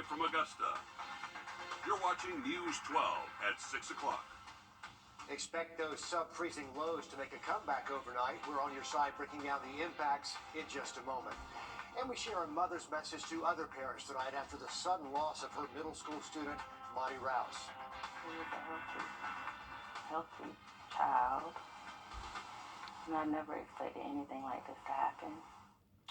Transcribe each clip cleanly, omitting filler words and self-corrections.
from Augusta. You're watching News 12 at 6 o'clock. Expect those sub-freezing lows to make a comeback overnight. We're on your side breaking down the impacts in just a moment. And we share a mother's message to other parents tonight after the sudden loss of her middle school student, Monty Rouse. He was a healthy child. And I never expected anything like this to happen.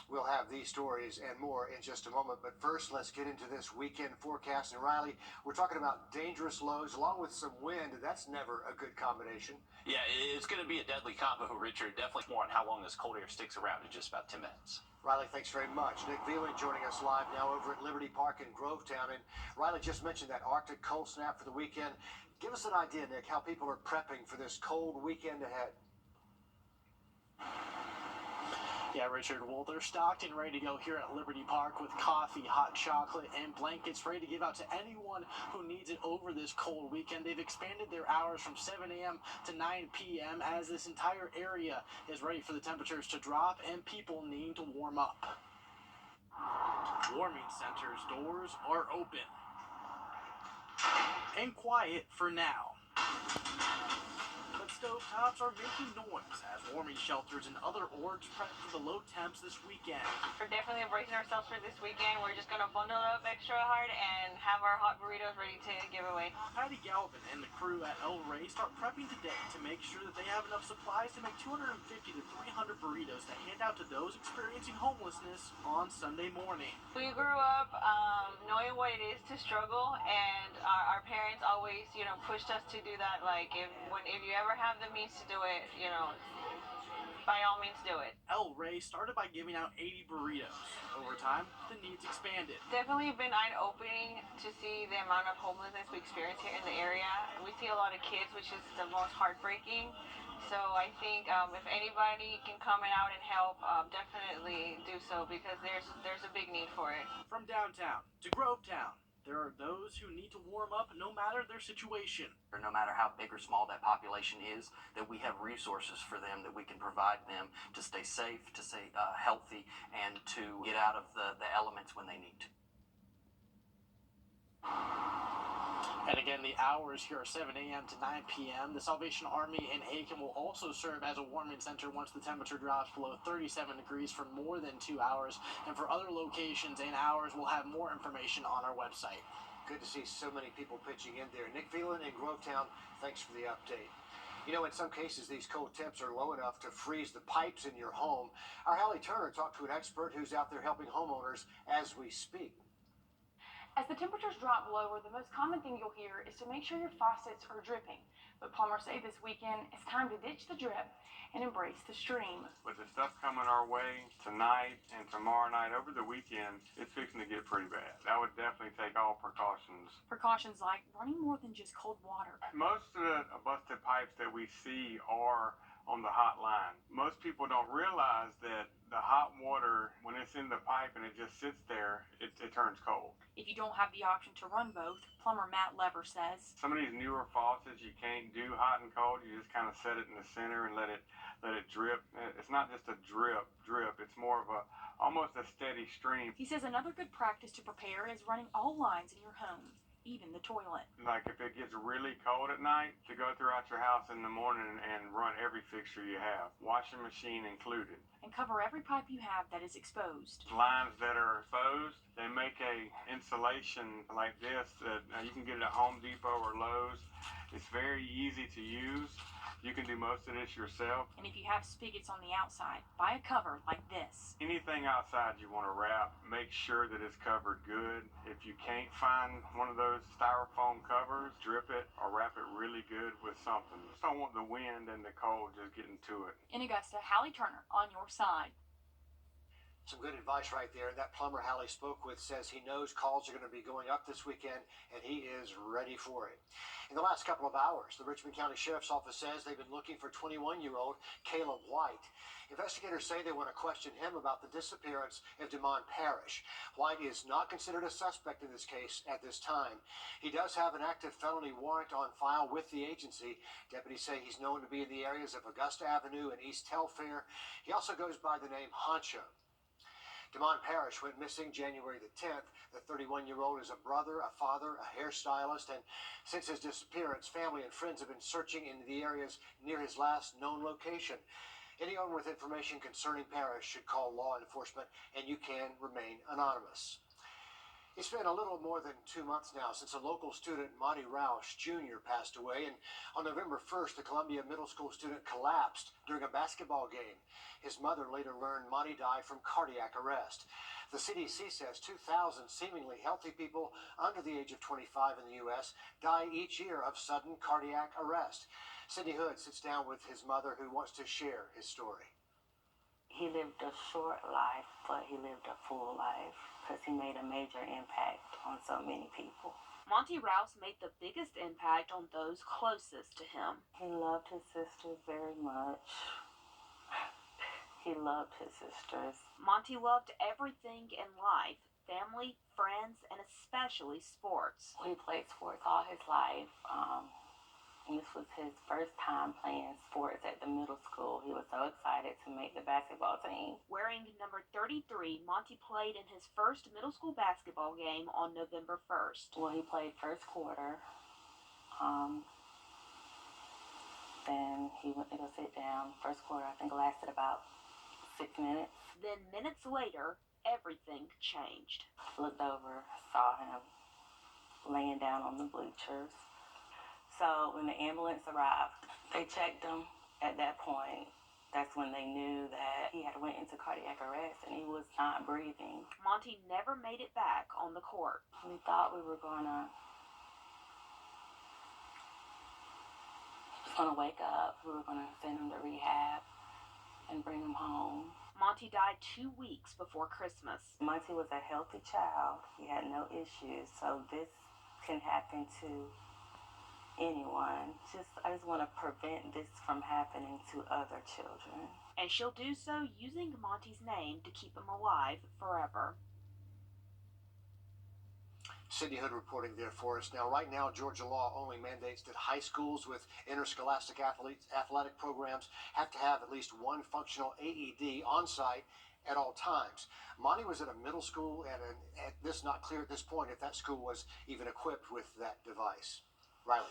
We'll have these stories and more in just a moment, but first let's get into this weekend forecast. And Riley, we're talking about dangerous lows along with some wind. That's never a good combination. Yeah, it's going to be a deadly combo, Richard. Definitely more on how long this cold air sticks around in just about 10 minutes. Riley, thanks very much. Nick Veland joining us live now over at Liberty Park in Grovetown. And Riley just mentioned that Arctic cold snap for the weekend. Give us an idea, Nick, how people are prepping for this cold weekend ahead. Yeah, Richard, well, they're stocked and ready to go here at Liberty Park with coffee, hot chocolate, and blankets ready to give out to anyone who needs it over this cold weekend. They've expanded their hours from 7 a.m. to 9 p.m. as this entire area is ready for the temperatures to drop and people need to warm up. Warming centers' doors are open and quiet for now. But stovetops are making noise as warming shelters and other orgs prep for the low temps this weekend. We're definitely embracing ourselves for this weekend. We're just going to bundle up extra hard and have our hot burritos ready to give away. Patty Galvin and the crew at El Rey start prepping today to make sure that they have enough supplies to make 250 to 300 burritos to hand out to those experiencing homelessness on Sunday morning. We grew up knowing what it is to struggle, and our parents always, pushed us to do that. Like, if you ever have the means to do it, by all means do it. El Rey started by giving out 80 burritos. Over time, the needs expanded. Definitely been eye-opening to see the amount of homelessness we experience here in the area. We see a lot of kids, which is the most heartbreaking. So I think if anybody can come out and help, definitely do so, because there's a big need for it. From downtown to Grovetown, there are those who need to warm up no matter their situation. Or no matter how big or small that population is, that we have resources for them that we can provide them to stay safe, to stay healthy, and to get out of the elements when they need to. And again, the hours here are 7 a.m. to 9 p.m. The Salvation Army in Aiken will also serve as a warming center once the temperature drops below 37 degrees for more than 2 hours. And for other locations and hours, we'll have more information on our website. Good to see so many people pitching in there. Nick Veland in Grovetown, thanks for the update. In some cases, these cold temps are low enough to freeze the pipes in your home. Our Hallie Turner talked to an expert who's out there helping homeowners as we speak. As the temperatures drop lower, the most common thing you'll hear is to make sure your faucets are dripping. But plumbers say this weekend it's time to ditch the drip and embrace the stream. With the stuff coming our way tonight and tomorrow night over the weekend, it's fixing to get pretty bad. I would definitely take all precautions. Precautions like running more than just cold water. Most of the busted pipes that we see are on the hot line. Most people don't realize that the hot water, when it's in the pipe and it just sits there, it turns cold. If you don't have the option to run both, plumber Matt Lever says, some of these newer faucets, you can't do hot and cold. You just kind of set it in the center and let it drip. It's not just a drip. It's more of almost a steady stream. He says another good practice to prepare is running all lines in your home, even the toilet. Like if it gets really cold at night, to go throughout your house in the morning and run every fixture you have, washing machine included. And cover every pipe you have that is exposed. Lines that are exposed, they make a insulation like this that you can get it at Home Depot or Lowe's. It's very easy to use. You can do most of this yourself. And if you have spigots on the outside, buy a cover like this. Anything outside you want to wrap, make sure that it's covered good. If you can't find one of those styrofoam covers, drip it or wrap it really good with something. Just don't want the wind and the cold just getting to it. In Augusta, Hallie Turner on your side. Some good advice right there. That plumber Hallie spoke with says he knows calls are going to be going up this weekend, and he is ready for it. In the last couple of hours, the Richmond County Sheriff's Office says they've been looking for 21-year-old Caleb White. Investigators say they want to question him about the disappearance of Demond Parrish. White is not considered a suspect in this case at this time. He does have an active felony warrant on file with the agency. Deputies say he's known to be in the areas of Augusta Avenue and East Telfair. He also goes by the name Honcho. Damon Parrish went missing January the 10th. The 31-year-old is a brother, a father, a hairstylist, and since his disappearance, family and friends have been searching in the areas near his last known location. Anyone with information concerning Parrish should call law enforcement, and you can remain anonymous. It's been a little more than 2 months now since a local student, Monty Roush Jr., passed away, and on November 1st, the Columbia Middle School student collapsed during a basketball game. His mother later learned Monty died from cardiac arrest. The CDC says 2,000 seemingly healthy people under the age of 25 in the U.S. die each year of sudden cardiac arrest. Sidney Hood sits down with his mother, who wants to share his story. He lived a short life, but he lived a full life because he made a major impact on so many people. Monty Rouse made the biggest impact on those closest to him. He loved his sisters very much. He loved his sisters. Monty loved everything in life, family, friends, and especially sports. He played sports all his life. And this was his first time playing sports at the middle school. He was so excited to make the basketball team. Wearing number 33, Monty played in his first middle school basketball game on November 1st. Well, he played first quarter. Then he went to go sit down. First quarter, I think, lasted about 6 minutes. Then minutes later, everything changed. Looked over, saw him laying down on the bleachers. So when the ambulance arrived, they checked him. At that point, that's when they knew that he had went into cardiac arrest and he was not breathing. Monty never made it back on the court. We thought we were gonna wake up. We were gonna send him to rehab and bring him home. Monty died 2 weeks before Christmas. Monty was a healthy child. He had no issues, so this can happen to anyone. I just want to prevent this from happening to other children. And she'll do so using Monty's name to keep him alive forever. Sidney Hood reporting there for us. Now, right now, Georgia law only mandates that high schools with interscholastic athletic programs have to have at least one functional AED on site at all times. Monty was at a middle school, and it's not clear at this point if that school was even equipped with that device. Riley.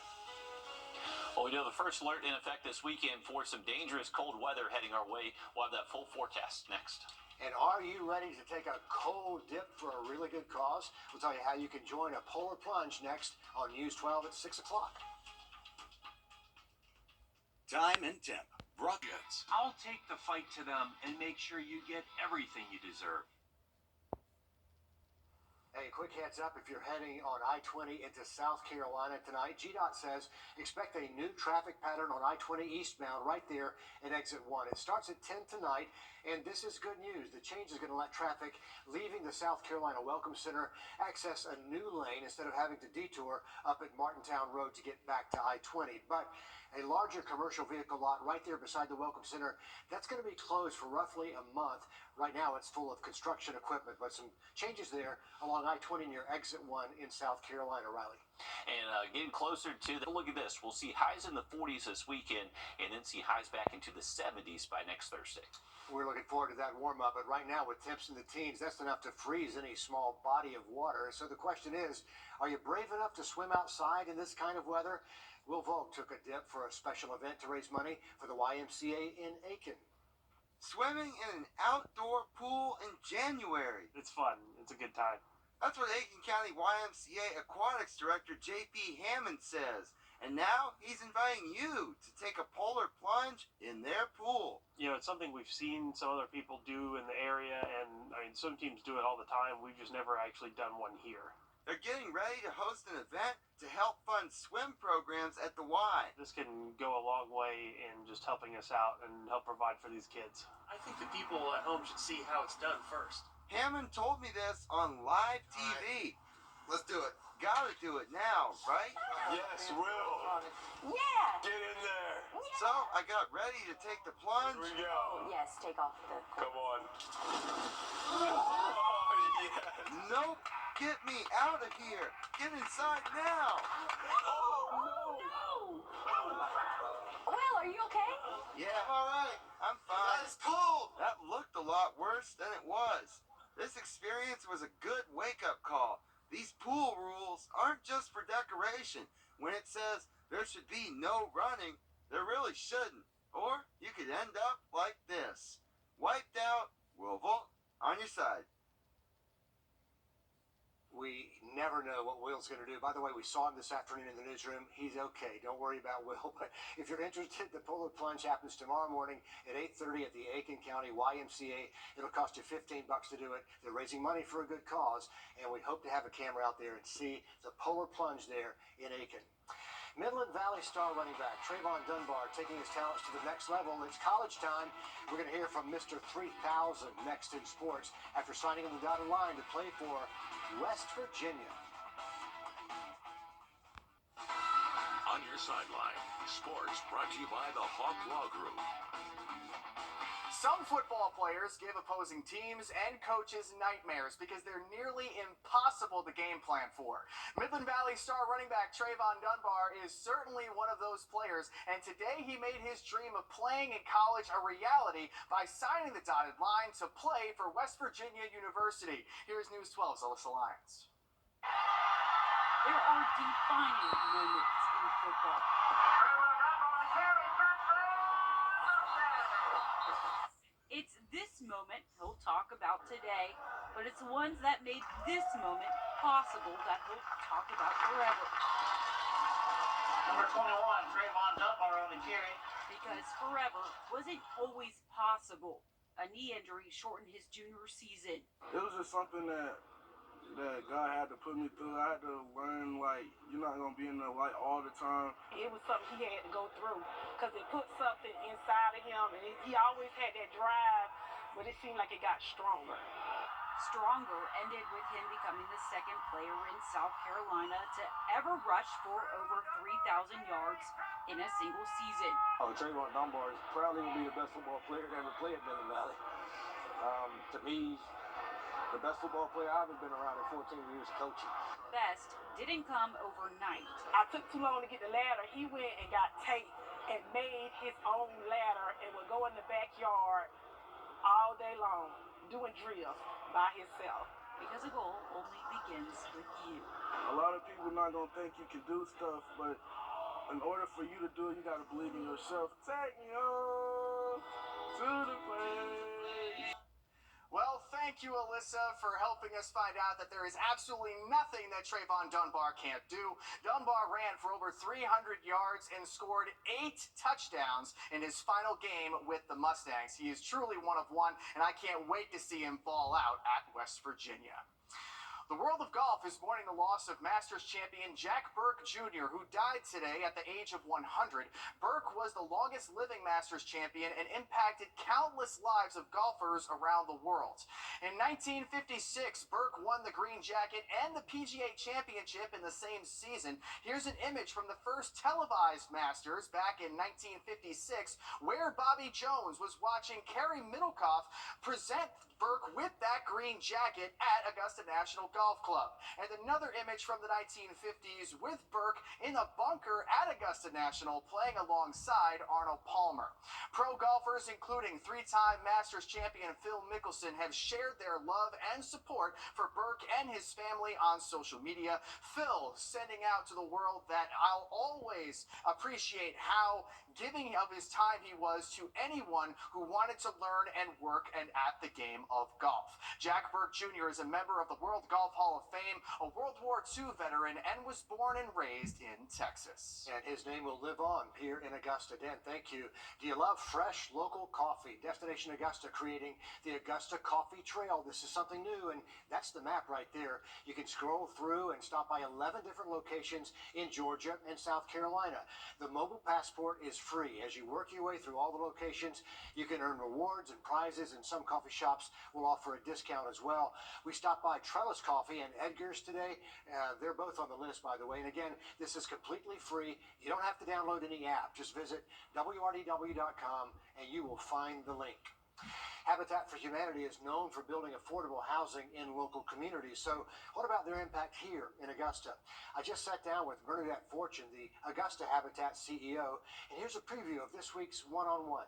Well, we know the first alert in effect this weekend for some dangerous cold weather heading our way. We'll have that full forecast next. And are you ready to take a cold dip for a really good cause? We'll tell you how you can join a polar plunge next on News 12 at 6 o'clock. Time and temp. Rockets. I'll take the fight to them and make sure you get everything you deserve. Hey, quick heads up if you're heading on I-20 into South Carolina tonight. GDOT says expect a new traffic pattern on I-20 eastbound right there at exit 1. It starts at 10 tonight, and this is good news. The change is going to let traffic leaving the South Carolina Welcome Center access a new lane instead of having to detour up at Martintown Road to get back to I-20. But a larger commercial vehicle lot right there beside the Welcome Center, that's going to be closed for roughly a month. Right now, it's full of construction equipment, but some changes there along I-20 near exit 1 in South Carolina, Riley. And getting closer to look at this. We'll see highs in the 40s this weekend and then see highs back into the 70s by next Thursday. We're looking forward to that warm-up, but right now with temps in the teens, that's enough to freeze any small body of water. So the question is, are you brave enough to swim outside in this kind of weather? Will Vogue took a dip for a special event to raise money for the YMCA in Aiken. Swimming in an outdoor pool in January. It's fun. It's a good time. That's what Aiken County YMCA Aquatics Director J.P. Hammond says. And now he's inviting you to take a polar plunge in their pool. You know, it's something we've seen some other people do in the area, and I mean, some teams do it all the time. We've just never actually done one here. They're getting ready to host an event to help fund swim programs at the Y. This can go a long way in just helping us out and help provide for these kids. I think the people at home should see how it's done first. Hammond told me this on live TV. Let's do it. Gotta do it now, right? Yes, Will. Yeah! Get in there. So I got ready to take the plunge. Here we go. Yes, take off the... Come on. Oh, yes. Nope. Get me out of here. Get inside now. Oh, no! Will, are you okay? Yeah, I'm all right. I'm fine. It's cold. That looked a lot worse than it was. This experience was a good wake-up call. These pool rules aren't just for decoration. When it says there should be no running, there really shouldn't. Or you could end up like this. Wiped out, Wrdw, on your side. We never know what Will's going to do. By the way, we saw him this afternoon in the newsroom. He's okay. Don't worry about Will. But if you're interested, the polar plunge happens tomorrow morning at 8:30 at the Aiken County YMCA. It'll cost you $15 to do it. They're raising money for a good cause, and we hope to have a camera out there and see the polar plunge there in Aiken. Midland Valley star running back Trayvon Dunbar taking his talents to the next level. It's college time. We're going to hear from Mr. 3000 next in sports after signing on the dotted line to play for West Virginia. On your sideline, sports brought to you by the Hawk Law Group. Some football players give opposing teams and coaches nightmares because they're nearly impossible to game plan for. Midland Valley star running back Trayvon Dunbar is certainly one of those players, and today he made his dream of playing in college a reality by signing the dotted line to play for West Virginia University. Here's News 12's Alyssa Lyons. There are defining moments in football. It's this moment he'll talk about today, but it's ones that made this moment possible that he'll talk about forever. Number 21, Trayvon Dunbar on the carry. Because forever wasn't always possible. A knee injury shortened his junior season. It was just something that God had to put me through. I had to learn, like, you're not going to be in the light all the time. It was something he had to go through because it put something inside of him, and he always had that drive, but it seemed like it got stronger. Stronger ended with him becoming the second player in South Carolina to ever rush for over 3,000 yards in a single season. Trayvon Dunbar is probably going to be the best football player to ever play at Midland Valley. To me, the best football player I've ever been around in 14 years coaching. Best didn't come overnight. I took too long to get the ladder. He went and got tape and made his own ladder and would go in the backyard all day long doing drills by himself. Because a goal only begins with you. A lot of people not going to think you can do stuff, but in order for you to do it, you got to believe in yourself. Take me on to the place. Well, thank you, Alyssa, for helping us find out that there is absolutely nothing that Trayvon Dunbar can't do. Dunbar ran for over 300 yards and scored 8 touchdowns in his final game with the Mustangs. He is truly one of one, and I can't wait to see him ball out at West Virginia. The world of golf is mourning the loss of Masters champion Jack Burke Jr., who died today at the age of 100. Burke was the longest living Masters champion and impacted countless lives of golfers around the world. In 1956, Burke won the Green Jacket and the PGA Championship in the same season. Here's an image from the first televised Masters back in 1956, where Bobby Jones was watching Kerry Middlecoff present Burke with that green jacket at Augusta National Golf Club. And another image from the 1950s with Burke in a bunker at Augusta National playing alongside Arnold Palmer. Pro golfers, including 3-time Masters champion Phil Mickelson, have shared their love and support for Burke and his family on social media. Phil sending out to the world that I'll always appreciate how giving of his time he was to anyone who wanted to learn and work and at the game of golf. Jack Burke Jr. is a member of the World Golf Hall of Fame, a World War II veteran, and was born and raised in Texas. And his name will live on here in Augusta. Dan, thank you. Do you love fresh local coffee? Destination Augusta creating the Augusta Coffee Trail. This is something new, and that's the map right there. You can scroll through and stop by 11 different locations in Georgia and South Carolina. The mobile passport is free. As you work your way through all the locations, you can earn rewards and prizes, and some coffee shops will offer a discount as well. We stopped by Trellis Coffee and Edgar's today. They're both on the list, by the way. And again, this is completely free. You don't have to download any app. Just visit wrdw.com and you will find the link. Habitat for Humanity is known for building affordable housing in local communities. So what about their impact here in Augusta? I just sat down with Bernadette Fortune, the Augusta Habitat CEO, and here's a preview of this week's one-on-one.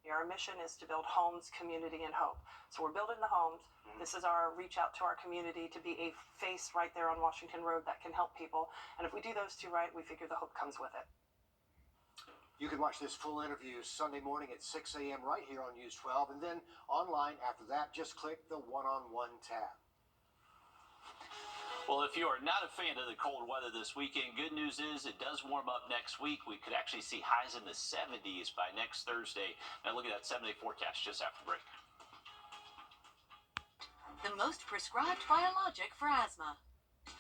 Our mission is to build homes, community, and hope. So we're building the homes. This is our reach out to our community to be a face right there on Washington Road that can help people. And if we do those two right, we figure the hope comes with it. You can watch this full interview Sunday morning at 6 a.m. right here on News 12. And then online after that, just click the one-on-one tab. Well, if you are not a fan of the cold weather this weekend, good news is it does warm up next week. We could actually see highs in the 70s by next Thursday. Now look at that 7-day forecast just after the break. The most prescribed biologic for asthma.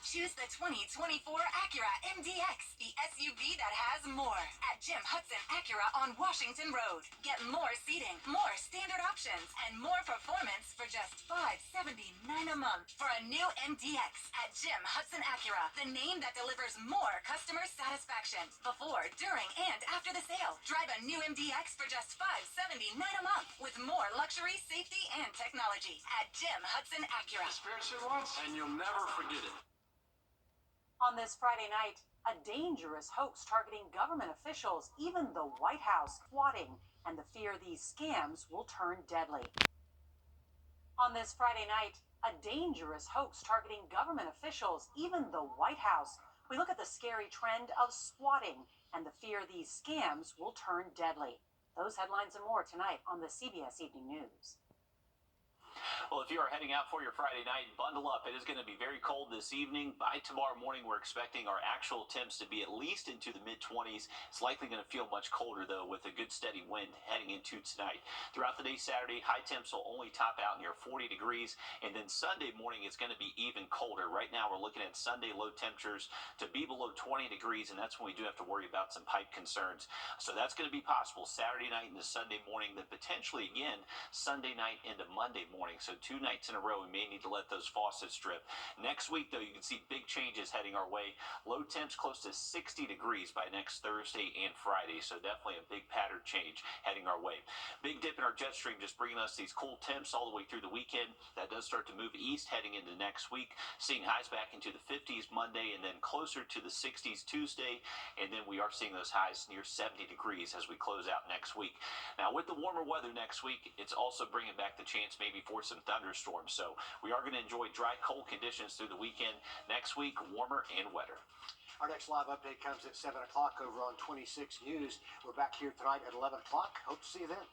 Choose the 2024 Acura MDX, the SUV that has more. At Jim Hudson Acura on Washington Road. Get more seating, more standard options, and more performance for just $579 a month for a new MDX at Jim Hudson Acura, the name that delivers more customer satisfaction before, during, and after the sale. Drive a new MDX for just $579 a month with more luxury, safety, and technology at Jim Hudson Acura. Experience it once, and you'll never forget it. On this Friday night, a dangerous hoax targeting government officials, even the White House, swatting, and the fear these scams will turn deadly. On this Friday night, a dangerous hoax targeting government officials, even the White House. We look at the scary trend of swatting and the fear these scams will turn deadly. Those headlines and more tonight on the CBS Evening News. Well, if you are heading out for your Friday night, bundle up. It is going to be very cold this evening. By tomorrow morning, we're expecting our actual temps to be at least into the mid-20s. It's likely going to feel much colder, though, with a good steady wind heading into tonight. Throughout the day Saturday, high temps will only top out near 40 degrees. And then Sunday morning, it's going to be even colder. Right now, we're looking at Sunday low temperatures to be below 20 degrees, and that's when we do have to worry about some pipe concerns. So that's going to be possible Saturday night into Sunday morning, then potentially again Sunday night into Monday morning. So 2 nights in a row, we may need to let those faucets drip. Next week, though, you can see big changes heading our way. Low temps close to 60 degrees by next Thursday and Friday. So definitely a big pattern change heading our way. Big dip in our jet stream just bringing us these cool temps all the way through the weekend. That does start to move east heading into next week. Seeing highs back into the 50s Monday and then closer to the 60s Tuesday. And then we are seeing those highs near 70 degrees as we close out next week. Now, with the warmer weather next week, it's also bringing back the chance maybe for some thunderstorms. So we are going to enjoy dry, cold conditions through the weekend. Next week, warmer and wetter. Our next live update comes at 7 o'clock over on 26 News. We're back here tonight at 11 o'clock. Hope to see you then.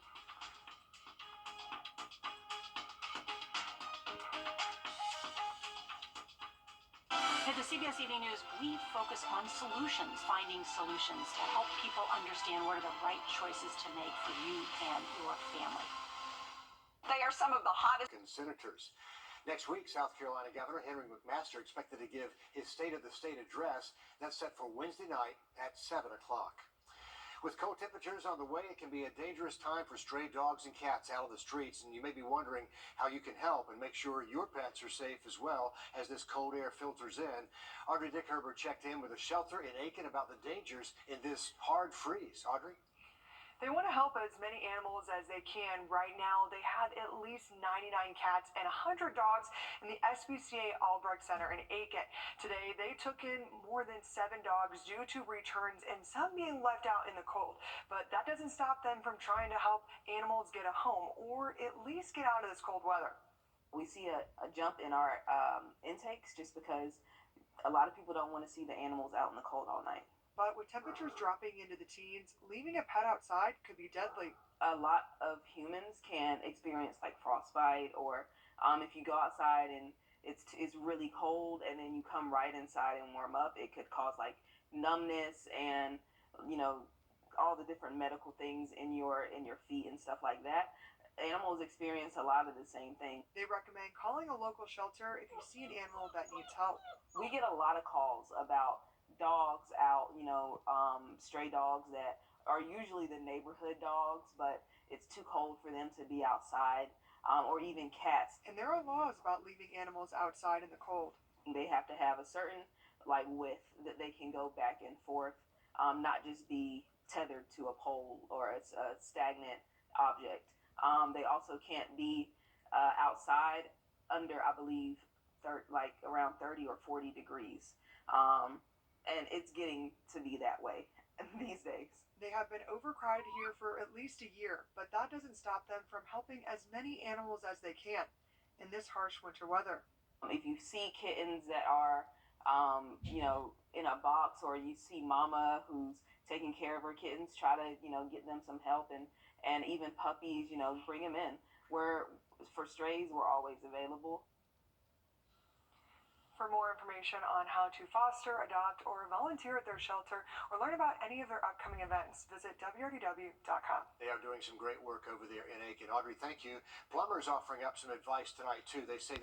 At the CBS Evening News, we focus on solutions, finding solutions to help people understand what are the right choices to make for you and your family. They are some of the hottest Senators. Next week, South Carolina Governor Henry McMaster expected to give his State of the State address. That's set for Wednesday night at 7 o'clock. With cold temperatures on the way, it can be a dangerous time for stray dogs and cats out of the streets, and you may be wondering how you can help and make sure your pets are safe as well as this cold air filters in. Audrey Dickerber checked in with a shelter in Aiken about the dangers in this hard freeze. Audrey? They want to help as many animals as they can. Right now, they have at least 99 cats and 100 dogs in the SPCA Albrecht Center in Aiken. Today, they took in more than 7 dogs due to returns and some being left out in the cold. But that doesn't stop them from trying to help animals get a home or at least get out of this cold weather. We see a jump in our intakes just because a lot of people don't want to see the animals out in the cold all night. But with temperatures dropping into the teens, leaving a pet outside could be deadly. A lot of humans can experience like frostbite, or if you go outside and it's really cold and then you come right inside and warm up, it could cause like numbness and all the different medical things in your feet and stuff like that. Animals experience a lot of the same thing. They recommend calling a local shelter if you see an animal that needs help. We get a lot of calls about dogs out, stray dogs that are usually the neighborhood dogs, but it's too cold for them to be outside, or even cats. And there are laws about leaving animals outside in the cold. They have to have a certain width that they can go back and forth, not just be tethered to a pole or a stagnant object. They also can't be outside under, I believe, around 30 or 40 degrees. And it's getting to be that way these days. They have been overcrowded here for at least a year, but that doesn't stop them from helping as many animals as they can in this harsh winter weather. If you see kittens that are, in a box, or you see mama who's taking care of her kittens, try to, get them some help, and even puppies, bring them in. For strays, we're always available. For more information on how to foster, adopt, or volunteer at their shelter, or learn about any of their upcoming events, visit Wrdw.com. They are doing some great work over there in Aiken. Audrey, thank you. Plumbers offering up some advice tonight, too. They say this